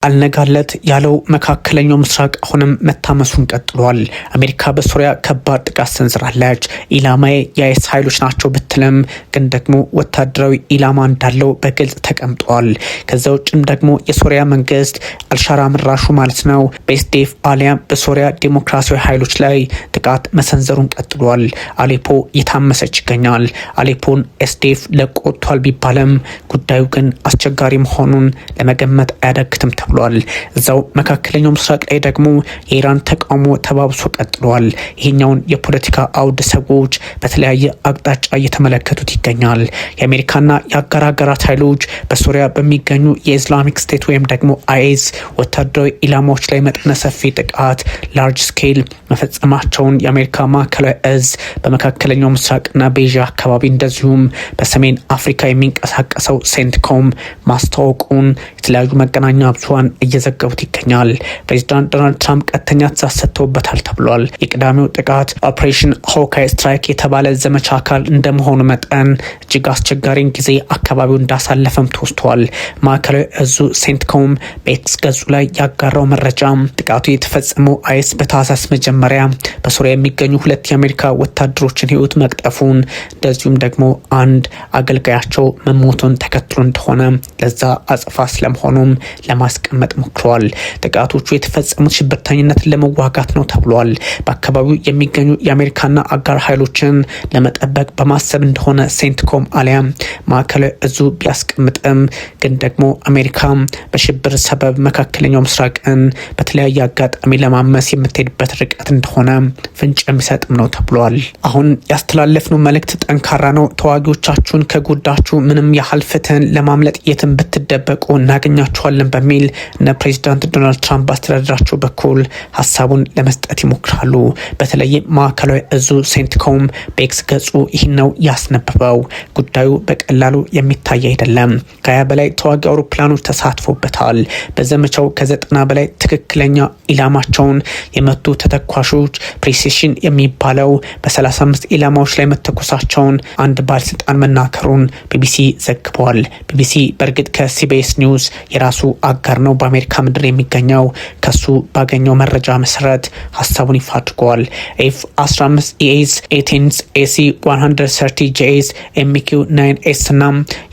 አልነጋለት ያለው መካከለኛው ምስራቅ አሁንም መታመሱን ቀጥሏል። አሜሪካ በሶሪያ ከባድ ጥቃት ሰንዝራለች። ኢላማዬ የአይኤስ ኃይሎች ናቸው ብትልም ግን ደግሞ ወታደራዊ ኢላማ እንዳለው በግልጽ ተቀምጧል። ከዛ ውጭም ደግሞ የሶሪያ መንግስት አልሻራ ምራሹ ማለት ነው በኤስዲኤፍ አሊያም በሶሪያ ዲሞክራሲያዊ ኃይሎች ላይ ጥቃት መሰንዘሩን ቀጥሏል። አሌፖ እየታመሰች ይገኛል። አሌፖን ኤስዲኤፍ ለቆቷል ቢባልም ጉዳዩ ግን አስቸጋሪ መሆኑን ለመገመት አያዳግትም ተብሏል። እዛው መካከለኛው ምስራቅ ላይ ደግሞ የኢራን ተቃውሞ ተባብሶ ቀጥሏል። ይሄኛውን የፖለቲካ አውድ ሰዎች በተለያየ አቅጣጫ እየተመለከቱት ይገኛል። የአሜሪካና የአጋር ሀገራት ኃይሎች በሶሪያ በሚገኙ የኢስላሚክ ስቴት ወይም ደግሞ አይኤስ ወታደራዊ ኢላማዎች ላይ መጠነ ሰፊ ጥቃት ላርጅ ስኬል መፈጸማቸውን የአሜሪካ ማዕከላዊ እዝ በመካከለኛው ምስራቅና በኤዥያ አካባቢ እንደዚሁም በሰሜን አፍሪካ የሚንቀሳቀሰው ሴንትኮም ማስታወቁን የተለያዩ መገናኛ ብዙሃን እየዘገቡት ይገኛል። ፕሬዚዳንት ዶናልድ ትራምፕ ቀጥተኛ ትዕዛዝ ሰጥተውበታል ተብሏል። የቅዳሜው ጥቃት ኦፕሬሽን ሆካይ ስትራይክ የተባለ ዘመቻ አካል እንደመሆኑ መጠን እጅግ አስቸጋሪን ጊዜ አካባቢው እንዳሳለፈም ተወስቷል። ማዕከላዊ እዙ ሴንትኮም በኤክስ ገጹ ላይ ያጋራው መረጃ ጥቃቱ የተፈጸመው አይኤስ በታህሳስ መጀመሪያ በሶሪያ የሚገኙ 2 የአሜሪካ ወታደሮችን ሕይወት መቅጠፉን እንደዚሁም ደግሞ አንድ አገልጋያቸው መሞቱን ተከትሎ እንደሆነ ለዛ አጽፋ ስለመሆኑም ለማስቀመጥ ሞክረዋል። ጥቃቶቹ የተፈጸሙት ሽብርተኝነትን ለመዋጋት ነው ተብሏል። በአካባቢው የሚገኙ የአሜሪካና አጋር ኃይሎችን ለመጠበቅ በማሰብ እንደሆነ ሴንትኮም አሊያም ማዕከላዊ እዙ ቢያስቀምጥም ግን ደግሞ አሜሪካ በሽብር ሰበብ መካከለኛው ምስራቅን በተለያየ አጋጣሚ ለማመስ የምትሄድበት ርቀት እንደሆነ ፍንጭ የሚሰጥም ነው ተብሏል። አሁን ያስተላለፍነው መልእክት ጠንካራ ነው። ተዋጊዎቻችሁን ከጎዳችሁ ምንም ያህል ፍትህን ለማምለጥ የትም ብትደበቁ እናገኛችኋለን በሚል እነ ፕሬዚዳንት ዶናልድ ትራምፕ በአስተዳደራቸው በኩል ሀሳቡን ለመስጠት ይሞክራሉ። በተለይም ማዕከላዊ እዙ ሴንትኮም በኤክስ ገጹ ይህን ነው ያስነብበው። ጉዳዩ በቀላሉ የሚታይ አይደለም። ከ20 በላይ ተዋጊ አውሮፕላኖች ተሳትፎበታል። በዘመቻው ከ90 በላይ ትክክለኛ ኢላማቸውን የመቱ ተተኳሾች ፕሪሲሽን የሚባለው በ35 ኢላማዎች ላይ መተኮሳቸውን አንድ ባለስልጣን መናከሩን ቢቢሲ ዘግቧል። ቢቢሲ በእርግጥ ከሲቢኤስ ኒውስ የራሱ አጋር ነው በአሜሪካ ምድር የሚገኘው። ከሱ ባገኘው መረጃ መሰረት ሀሳቡን ይፋ አድርገዋል። ኤፍ-15 ኢኤስ 18 ኤሲ 130 ጄኤስ ኤምኪው 9ኤስ እና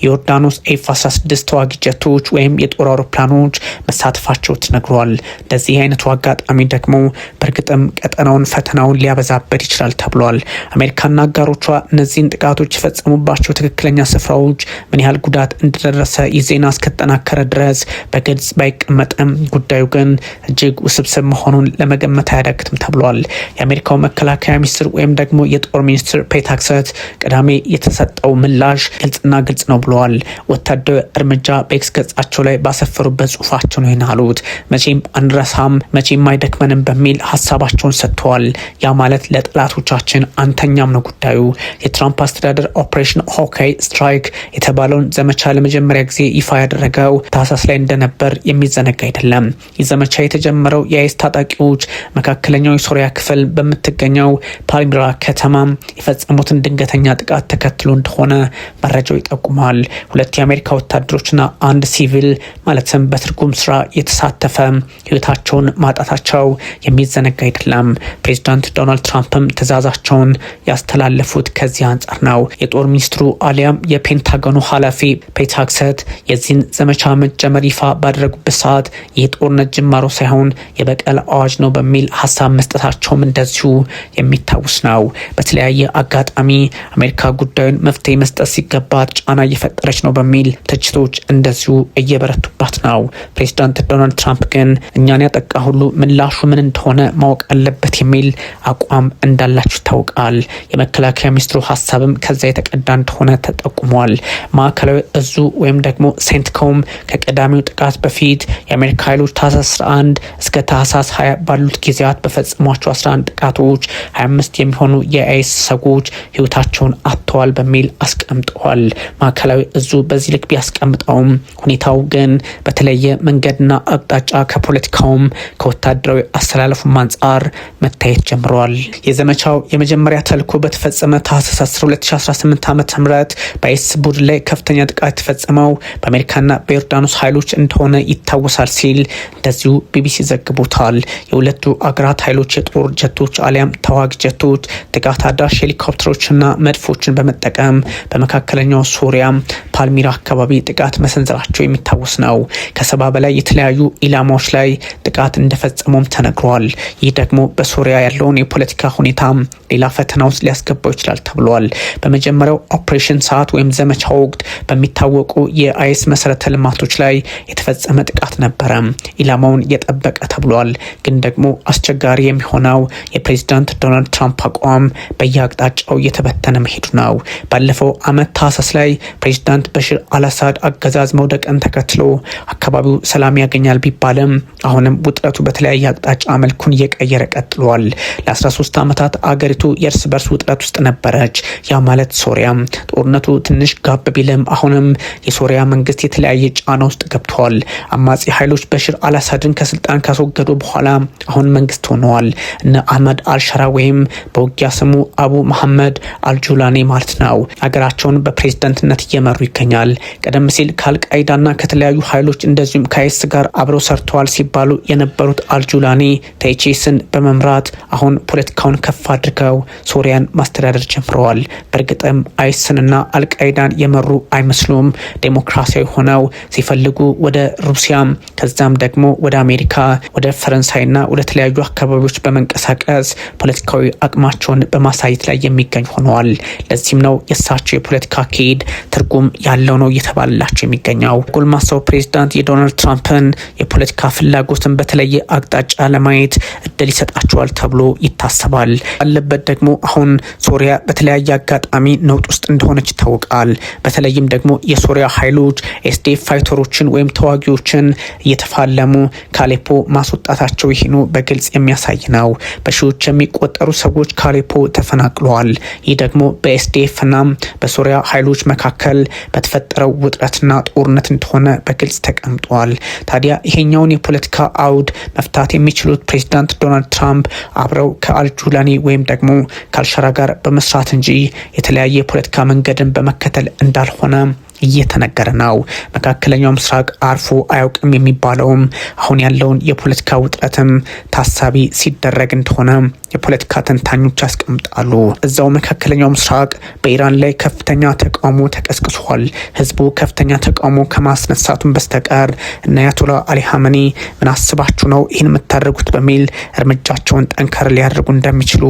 የዮርዳኖስ ኤፍ-16 ተዋጊ ጀቶች ወይም የጦር አውሮፕላኖች መሳተፋቸው ተነግሯል። ለዚህ አይነቱ አጋጣሚ ደግሞ በእርግጥም ቀጠናውን ፈተናውን ሊያበዛበት ይችላል ተብሏል። አሜሪካና አጋሮቿ እነዚህን ጥቃቶች የፈጸሙባቸው ትክክለኛ ስፍራዎች ምን ያህል ጉዳት እንደደረሰ የዜና እስከተጠናከረ ድረስ በግልጽ ባይቀመጥም ጉዳዩ ግን እጅግ ውስብስብ መሆኑን ለመገመት አያዳግትም ተብሏል። የአሜሪካው መከላከያ ሚኒስትር ወይም ደግሞ የጦር ሚኒስትር ፔት ሄግሴት ቅዳሜ የተሰጠው ምላሽ ግልጽና ግልጽ ነው ብለዋል። ወታደራዊ እርምጃ በኤክስ ገጻቸው ላይ ባሰፈሩበት ጽሁፋቸው ነው ይናሉት። መቼም አንረሳም፣ መቼም አይደክመንም በሚል ሀሳባቸውን ሰጥተዋል። ያ ማለት ለጠላቶቻችን አንተኛም ነው ጉዳዩ። የትራምፕ አስተዳደር ኦፕሬሽን ሆካይ ስትራይክ የተባለውን ዘመቻ ለመጀመሪያ ጊዜ ይፋ ያደረገው ታህሳስ ላይ እንደነበር የሚዘነጋ አይደለም። ይህ ዘመቻ የተጀመረው የአይኤስ ታጣቂዎች መካከለኛው የሶሪያ ክፍል በምትገኘው ፓልሚራ ከተማ የፈጸሙትን ድንገተኛ ጥቃት ተከትሎ እንደሆነ መረጃው ይጠቁማል። 2 የአሜሪካ ወታደሮችና አንድ ሲቪል ማለትም በትርጉም ስራ የተሳተፈ ህይወታቸውን ማጣታቸው የሚዘነጋ አይደለም። ፕሬዚዳንት ዶናልድ ትራምፕም ትዕዛዛቸውን ያስተላለፉት ከዚህ አንጻር ነው። የጦር ሚኒስትሩ አሊያም የፔንታጎኑ ኃላፊ ፔት ሄግሴት የዚህን ዘመቻ መጀመር ይፋ ባደረጉበት ሰዓት የጦርነት ጅማሮ ሳይሆን የበቀል አዋጅ ነው በሚል ሀሳብ መስጠታቸውም እንደዚሁ የሚታወስ ነው። በተለያየ አጋጣሚ አሜሪካ ጉዳዩን መፍትሄ መስጠት ሲገባት ጫና እየፈጠረች ነው በሚል ትችቶች እንደዚሁ እየበረቱባት ነው። ፕሬዚዳንት ዶናልድ ትራምፕ ግን እኛን ያጠቃ ሁሉ ምላሹ ምን እንደሆነ ማወቅ አለበት የሚል አቋም እንዳላቸው ይታወቃል። የመከላከያ ሚኒስትሩ ሀሳብም ከዛ የተቀዳ እንደሆነ ተጠቁሟል። ማዕከላዊ እዙ ወይም ደግሞ ሴንትኮም ከቀዳሚው ጥቃት በፊት የአሜሪካ ኃይሎች ታህሳስ 11 እስከ ታህሳስ 20 ባሉት ጊዜያት በፈጸሟቸው 11 ጥቃቶች 25 የሚሆኑ የአይኤስ ሰዎች ህይወታቸውን አጥተዋል በሚል አስቀምጠዋል። ማዕከላዊ እዙ በዚህ ልክ ቢያስቀምጠውም ሁኔታው ግን በተለየ መንገድና አቅጣጫ ከፖለቲካውም ከወታደራዊ አስተላለፉም አንጻር መታየት ጀምረዋል። የዘመቻው የመጀመሪያ ተልዕኮ በተፈጸመ ታህሳስ 2018 ዓ.ም በአይኤስ ቡድን ላይ ከፍተኛ ጥቃት የተፈጸመው በአሜሪካና በዮርዳኖስ ኃይሎች እንደሆነ ይታወሳል ሲል እንደዚሁ ቢቢሲ ዘግቦታል። የሁለቱ አገራት ኃይሎች የጦር ጀቶች አሊያም ተዋጊ ጀቶች ጥቃት አዳሽ ሄሊኮፕተሮችና መድፎችን በመጠቀም በመካከለኛው ሶሪያ ፓልሚራ አካባቢ ጥቃት መሰንዘራቸው የሚታወስ ነው። ከ70 በላይ የተለያዩ ኢላማዎች ላይ ጥቃት እንደፈጸሙም ተነግሯል። ይህ ደግሞ በሶሪያ ያለውን የፖለቲካ ሁኔታ ሌላ ፈተና ውስጥ ሊያስገባው ይችላል ተብሏል። በመጀመሪያው ኦፕሬሽን ሰዓት ወይም ዘመቻ ወቅት በሚታወቁ የአይስ መሰረተ ልማቶች ላይ የተፈጸመ ጥቃት ነበረ። ኢላማውን የጠበቀ ተብሏል። ግን ደግሞ አስቸጋሪ የሚሆነው የፕሬዝዳንት ዶናልድ ትራምፕ አቋም በየአቅጣጫው እየተበተነ መሄዱ ነው። ባለፈው ዓመት ታህሳስ ላይ ፕሬዝዳንት በሽር አልአሳድ አገዛዝ መውደቅን ተከትሎ አካባቢው ሰላም ያገኛል ቢባልም አሁንም ውጥረቱ በተለያየ አቅጣጫ መልኩን እየቀየረ ቀጥሏል። ለ13 ዓመታት አገሪቱ የእርስ በርስ ውጥረት ውስጥ ነበረች። ያ ማለት ሶሪያ ጦርነቱ ትንሽ ጋብ ቢልም አሁንም የሶሪያ መንግስት የተለያየ ጫና ውስጥ ገብቷል። አማጺ ኃይሎች በሽር አልአሳድን ከስልጣን ካስወገዱ በኋላ አሁን መንግስት ሆነዋል። እነ አህመድ አልሸራ ወይም በውጊያ ስሙ አቡ መሐመድ አልጁላኒ ማለት ነው። አገራቸውን በፕሬዝዳንትነት እየመሩ ይገኛል። ቀደም ሲል ከአልቃይዳና ከተለያዩ ኃይሎች እንደዚሁም ከአይስ ጋር አብረው ሰርተዋል ሲባሉ የነበሩት አልጁላኒ ታይቼስን በመምራት አሁን ፖለቲካውን ከፍ አድርገው ሶሪያን ማስተዳደር ጀምረዋል። በእርግጥም አይስንና አልቃይዳን የመሩ አይመስሉም። ዴሞክራሲያዊ ሆነው ሲፈልጉ ወደ ሩሲያ ከዛም ደግሞ ወደ አሜሪካ፣ ወደ ፈረንሳይና ወደ ተለያዩ አካባቢዎች በመንቀሳቀስ ፖለቲካዊ አቅማቸውን በማሳየት ላይ የሚገኙ ሆነዋል። ለዚህም ነው የእሳቸው የፖለቲካ አካሄድ ትርጉም ያለው ነው እየተባለላቸው የሚገኘው። ጎልማሳው ፕሬዝዳንት የዶናልድ ትራምፕን የፖለቲካ ፍላጎትን በተለየ አቅጣጫ ለማየት እድል ይሰጣቸዋል ተብሎ ይታሰባል። ባለበት ደግሞ አሁን ሶሪያ በተለያየ አጋጣሚ ነውጥ ውስጥ እንደሆነች ይታወቃል። በተለይም ደግሞ የሶሪያ ኃይሎች ኤስዲኤፍ ፋይተሮችን ወይም ተዋጊዎችን እየተፋለሙ ከአሌፖ ማስወጣታቸው ይህኑ በግልጽ የሚያሳይ ነው። በሺዎች የሚቆጠሩ ሰዎች ከአሌፖ ተፈናቅለዋል። ይህ ደግሞ በኤስዲኤፍና በሶሪያ ኃይሎች መካከል በተፈጠረው ውጥረትና ጦርነት እንደሆነ በግልጽ ተቀምጧል። ታዲያ ይሄኛውን የፖለቲካ አውድ መፍታት የሚችሉት ፕሬዝዳንት ዶናልድ ትራምፕ አብረው ከአልጁላኒ ወይም ደግሞ ከአልሸራ ጋር በመስራት እንጂ የተለያየ የፖለቲካ መንገድን በመከተል እንዳልሆነ እየተነገረ ነው። መካከለኛው ምስራቅ አርፎ አያውቅም የሚባለውም አሁን ያለውን የፖለቲካ ውጥረትም ታሳቢ ሲደረግ እንደሆነ የፖለቲካ ተንታኞች ያስቀምጣሉ። እዛው መካከለኛው ምስራቅ በኢራን ላይ ከፍተኛ ተቃውሞ ተቀስቅሷል። ህዝቡ ከፍተኛ ተቃውሞ ከማስነሳቱን በስተቀር እና አያቶላ አሊ ሀመኒ ምን አስባችሁ ነው ይህን የምታደርጉት በሚል እርምጃቸውን ጠንከር ሊያደርጉ እንደሚችሉ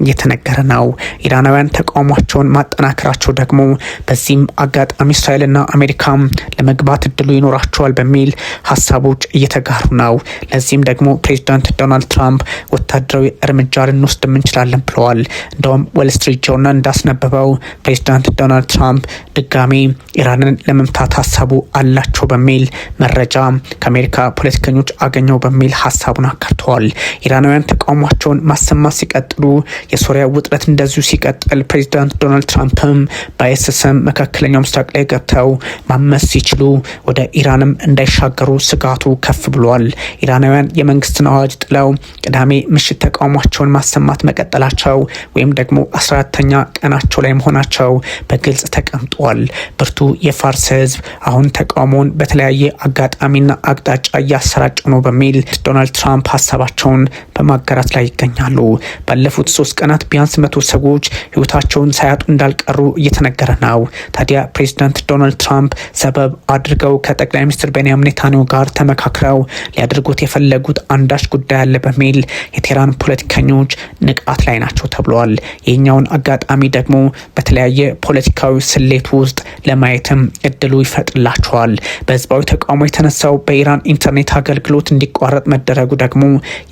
እየተነገረ ነው። ኢራናውያን ተቃውሟቸውን ማጠናከራቸው ደግሞ በዚህም አጋጣሚ እስራኤልና አሜሪካም ለመግባት እድሉ ይኖራቸዋል በሚል ሀሳቦች እየተጋሩ ነው። ለዚህም ደግሞ ፕሬዝዳንት ዶናልድ ትራምፕ ወታደራዊ እርምጃ ልንወስድ እንችላለን ብለዋል። እንደውም ዎል ስትሪት ጆርናል እንዳስነበበው ፕሬዝዳንት ዶናልድ ትራምፕ ድጋሚ ኢራንን ለመምታት ሀሳቡ አላቸው በሚል መረጃ ከአሜሪካ ፖለቲከኞች አገኘው በሚል ሀሳቡን አካርተዋል። ኢራናውያን ተቃውሟቸውን ማሰማት ሲቀጥሉ የሶሪያ ውጥረት እንደዚሁ ሲቀጥል ፕሬዝዳንት ዶናልድ ትራምፕም በአይኤስስም መካከለኛው ምስራቅ ላይ ገብተው ማመስ ሲችሉ ወደ ኢራንም እንዳይሻገሩ ስጋቱ ከፍ ብሏል። ኢራናውያን የመንግስትን አዋጅ ጥለው ቅዳሜ ምሽት ተቃውሟቸውን ማሰማት መቀጠላቸው ወይም ደግሞ 14ተኛ ቀናቸው ላይ መሆናቸው በግልጽ ተቀምጧል። ብርቱ የፋርስ ህዝብ አሁን ተቃውሞውን በተለያየ አጋጣሚና አቅጣጫ እያሰራጩ ነው በሚል ዶናልድ ትራምፕ ሀሳባቸውን በማጋራት ላይ ይገኛሉ። ባለፉት 3 ቀናት ቢያንስ 100 ሰዎች ህይወታቸውን ሳያጡ እንዳልቀሩ እየተነገረ ነው። ታዲያ ፕሬዝዳንት ዶናልድ ትራምፕ ሰበብ አድርገው ከጠቅላይ ሚኒስትር ቤንያሚን ኔታንያሁ ጋር ተመካክረው ሊያደርጉት የፈለጉት አንዳች ጉዳይ አለ በሚል የቴህራን ፖለቲከኞች ንቃት ላይ ናቸው ተብሏል። ይህኛውን አጋጣሚ ደግሞ በተለያየ ፖለቲካዊ ስሌት ውስጥ ለማየትም እድሉ ይፈጥርላቸዋል። በህዝባዊ ተቃውሞ የተነሳው በኢራን ኢንተርኔት አገልግሎት እንዲቋረጥ መደረጉ ደግሞ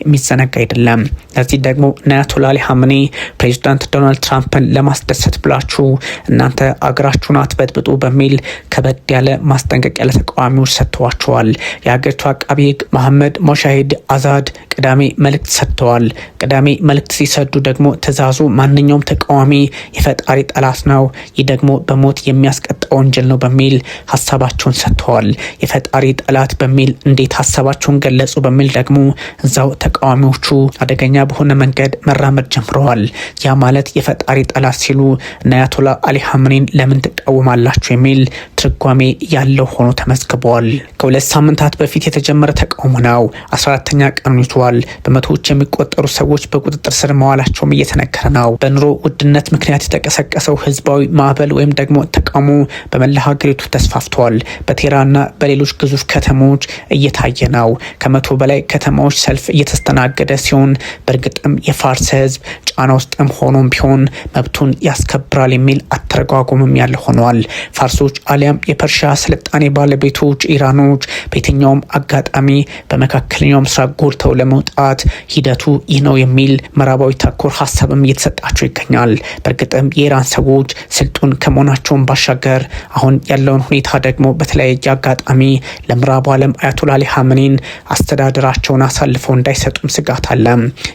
የሚዘነጋ አይደለም። ለዚህ ደግሞ አያቶላ አሊ ሀመኒ ፕሬዝዳንት ዶናልድ ትራምፕን ለማስደሰት ብላችሁ እናንተ አገራችሁን አትበጥብጡ በሚል ከበድ ያለ ማስጠንቀቂያ ለተቃዋሚዎች ሰጥተዋቸዋል። የሀገሪቱ አቃቢ ህግ መሐመድ ሞሻሂድ አዛድ ቅዳሜ መልእክት ሰጥተዋል። ቅዳሜ መልእክት ሲሰዱ ደግሞ ትዕዛዙ ማንኛውም ተቃዋሚ የፈጣሪ ጠላት ነው፣ ይህ ደግሞ በሞት የሚያስቀጣ ወንጀል ነው በሚል ሀሳባቸውን ሰጥተዋል። የፈጣሪ ጠላት በሚል እንዴት ሀሳባቸውን ገለጹ በሚል ደግሞ እዛው ተቃዋሚዎቹ አደገኛ በሆነ መንገድ መራመድ ጀምረዋል። ያ ማለት የፈጣሪ ጠላት ሲሉ እና አያቶላ አሊ ሀመኒን ለምን ትቃወማላችሁ የሚል ትርጓሜ ያለው ሆኖ ተመዝግቧል። ከሁለት ሳምንታት በፊት የተጀመረ ተቃውሞ ነው 14ኛ ቀኑን ይዟል። በመቶዎች የሚቆጠሩ ሰዎች በቁጥጥር ስር መዋላቸውም እየተነገረ ነው። በኑሮ ውድነት ምክንያት የተቀሰቀሰው ህዝባዊ ማዕበል ወይም ደግሞ ተቃውሞ በመላ ሀገሪቱ ተስፋፍቷል። በቴህራንና በሌሎች ግዙፍ ከተሞች እየታየ ነው። ከመቶ በላይ ከተማዎች ሰልፍ እየተስተናገደ ሲሆን በእርግጥም የፋርስ ህዝብ ጫና ውስጥም ሆኖም ቢሆን መብቱን ያስከብራል የሚል አተረጓጎምም ያለ ሆኗል። ፋርሶች አሊያም የፐርሺያ ስልጣኔ ባለቤቶች ኢራኖች በየትኛውም አጋጣሚ በመካከለኛው ምስራቅ ጎልተው ለመውጣት ሂደቱ ይህ ነው የሚል ምዕራባዊ ተኮር ሀሳብም እየተሰጣቸው ይገኛል። በእርግጥም የኢራን ሰዎች ስልጡን ከመሆናቸውን ባሻገር አሁን ያለውን ሁኔታ ደግሞ በተለያየ አጋጣሚ ለምዕራቡ ዓለም አያቶላ አሊ ኻሜኒን አስተዳደራቸውን አሳልፈው እንዳይሰጡም ስጋት አለ።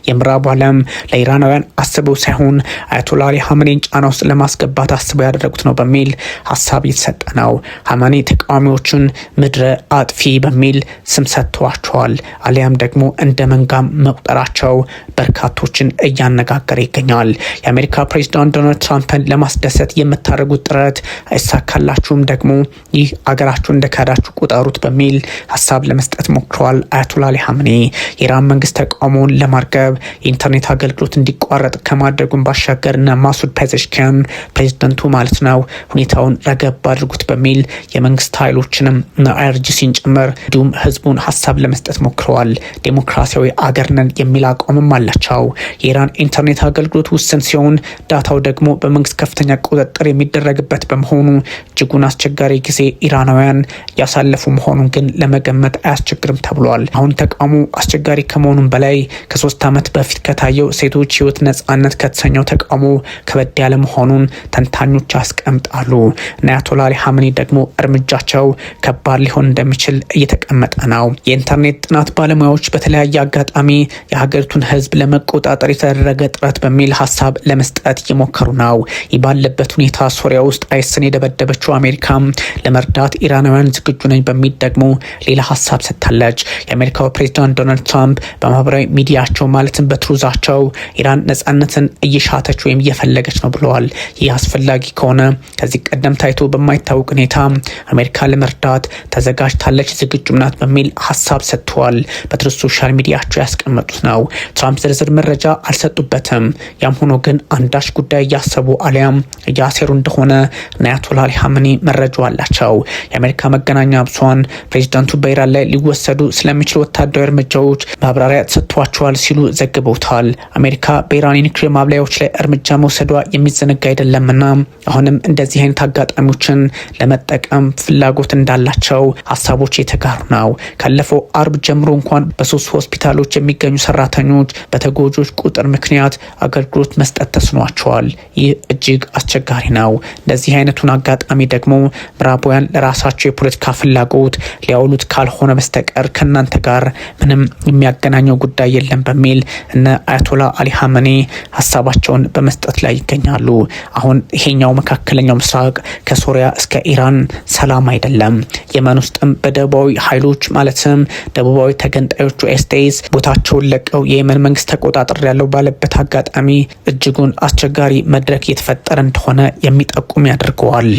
የምዕራቡ ዓለም ለኢራናውያን አስበው ሳይሆን አያቶላ አሊ ኻሜኒን ጫና ውስጥ ለማስገባት አስበው ያደረጉት ነው በሚል ሀሳብ እየተሰጠ ነው። ኻሜኒ ተቃዋሚዎችን ምድረ አጥፊ በሚል ስም ሰጥተዋቸዋል። አሊያም ደግሞ እንደ መንጋም መቁጠራቸው በርካቶችን እያነጋገረ ይገኛል። የአሜሪካ ፕሬዚዳንት ዶናልድ ትራምፕን ለማስደሰት የምታደርጉት ጥረት አይሳካላችሁም፣ ደግሞ ይህ አገራችሁ እንደካዳችሁ ቁጠሩት በሚል ሀሳብ ለመስጠት ሞክረዋል። አያቶላ አሊ ኻሜኒ የኢራን መንግስት ተቃውሞውን ለማርገብ የኢንተርኔት አገልግሎት እንዲቋረጥ ከማድረጉን ባሻገር እና ማሱድ ፔዜሽኪያን ፕሬዚደንቱ ማለት ነው ሁኔታውን ረገብ አድርጉት በሚል የመንግስት ኃይሎችንም እና አይአርጂሲን ጭምር እንዲሁም ህዝቡን ሀሳብ ለመስጠት ሞክረዋል። ዴሞክራሲያዊ አገር ነን የሚል አቋምም አላቸው። የኢራን ኢንተርኔት አገልግሎት ውስን ሲሆን ዳታው ደግሞ በመንግስት ከፍተኛ ቁጥጥር የሚደረግበት በመሆኑ እጅጉን አስቸጋሪ ጊዜ ኢራናውያን ያሳለፉ መሆኑን ግን ለመገመት አያስቸግርም ተብሏል። አሁን ተቃውሞ አስቸጋሪ ከመሆኑም በላይ ከ3 ዓመት በፊት ከታየው ሴቶች ህይወት ነጻነት ከተሰኘው ተቃውሞ ከበድ ያለ መሆኑን ተንታኞች ያስቀምጣሉ። እና አያቶላ አሊ ኻሜኒ ደግሞ እርምጃቸው ከባድ ሊሆን እንደሚችል እየተቀመጠ ነው። የኢንተርኔት ጥናት ባለሙያዎች በተለያየ አጋጣሚ የሀገሪቱን ህዝብ ለመቆጣጠር የተደረገ ጥረት በሚል ሀሳብ ለመስጠት እየሞከሩ ነው። ይህ ባለበት ሁኔታ ሶሪያ ውስጥ አይስን የደበደበችው አሜሪካ ለመርዳት ኢራናውያን ዝግጁ ነኝ በሚል ደግሞ ሌላ ሀሳብ ሰጥታለች። የአሜሪካው ፕሬዚዳንት ዶናልድ ትራምፕ በማህበራዊ ሚዲያቸው ማለትም በትሩዛቸው ኢራን ነጻነትን እየሻተች ወይም እየፈለገች ነው ብለዋል። ይህ አስፈላጊ ከሆነ ከዚህ ቀደም ታይቶ በማይታወቅ ሁኔታ አሜሪካ ለመርዳት ተዘጋጅታለች፣ ዝግጁ ናት በሚል ሀሳብ ሰጥተዋል። በትሩዝ ሶሻል ሚዲያቸው ያስቀመጡት ነው። ትራምፕ ዝርዝር መረጃ አልሰጡበትም። ያም ሆኖ ግን አንዳች ጉዳይ እያሰቡ አሊያም እያሴሩ እንደሆነ አያቶላ አሊ ኻሜኒ መረጃ አላቸው። የአሜሪካ መገናኛ ብዙሃን ፕሬዚዳንቱ በኢራን ላይ ሊወሰዱ ስለሚችሉ ወታደራዊ እርምጃዎች ማብራሪያ ተሰጥቷቸዋል ሲሉ ዘግበውታል። አሜሪካ በኢራን የኒውክሌር ማብላያዎች ላይ እርምጃ መውሰዷ የሚዘነጋ አይደለምና አሁንም እንደዚህ አይነት አጋጣሚዎችን ለመጠቀም ፍላጎት እንዳላቸው ሀሳቦች የተጋሩ ነው። ካለፈው አርብ ጀምሮ እንኳን በ3 ሆስፒታሎች የሚገኙ ሰራተኞች በተጎጆች ቁጥር ምክንያት አገልግሎት መስጠት ተስኗቸዋል። ይህ እጅግ አስቸጋሪ ነው። እንደዚህ አይነቱን አጋጣሚ ደግሞ ምዕራባውያን ለራሳቸው የፖለቲካ ፍላጎት ሊያውሉት ካልሆነ በስተቀር ከእናንተ ጋር ምንም የሚያገናኘው ጉዳይ የለም በሚል እነ አያቶላ አሊ ኻሜኒ ሀሳባቸውን በመስጠት ላይ ይገኛሉ። አሁን ይሄኛው መካከለኛው ምስራቅ ከሶሪያ እስከ ኢራን ሰላም አይደለም። የመን ውስጥም በደቡባዊ ኃይሎች ማለትም ደቡባዊ ተገንጣዮቹ ኤስቴስ ቦታቸውን ለቀው የየመን መንግስት ተቆጣጠር ያለው ባለበት አጋጣሚ እጅጉን አስቸጋሪ መድረክ እየተፈጠረ እንደሆነ የሚጠቁም ያደርገዋል።